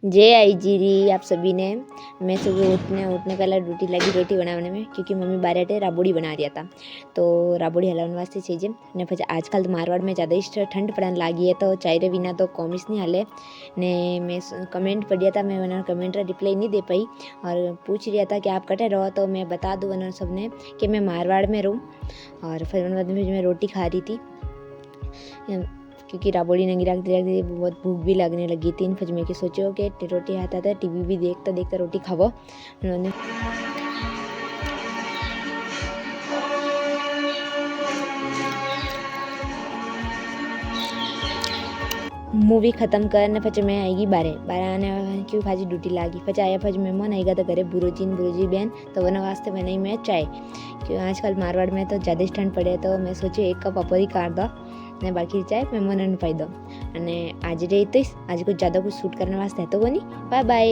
जय आई जीरी आप सभी ने। मैं सुबह उठने पहले रोटी लगी रोटी बनाने में, क्योंकि मम्मी बारे राबोड़ी बना रहा था। तो राबोड़ी हलावन वास्ते चाहिए ने પછી આજકાલ તો મારવાડ में ज़्यादा ही ठंड पड़ने लगी है, तो चाय रे बिना तो कॉमिस नहीं हले ने। मैं कमेंट पढ़िया था, मैं उन्होंने कमेंट का रिप्लाई नहीं दे पाई और पूछ रहा था कि आप कटे रहो, तो मैं बता दूँ उन्होंने सबने कि मैं मारवाड़ में रहूँ। और फिर मैं रोटी खा रही थी, क्योंकि राबोड़ी नंगी रखती बहुत भूख भी लगने लगी थी। फिर मैं सोचो कि रोटी आता था, टीवी भी देखता देखता रोटी खावो। उन्होंने मूवी ख़त्म कर फिर मैं आएगी बारह आने क्यों भाजी ड्यूटी लागी। फिर आया फिर मेहमान आएगा तो घरे बुरोजी बहन, तो वरना वास्ते बनाई मैं चाय। क्यों आजकल मारवाड़ में तो ज़्यादा ठंड पड़े, तो मैं सोची एक कप अपरी काट दो ने बाकी चाय मेहमान पाई दो। आज रे तो आज कुछ ज़्यादा कुछ शूट करने वास्ते है तो वो नहीं। Bye bye.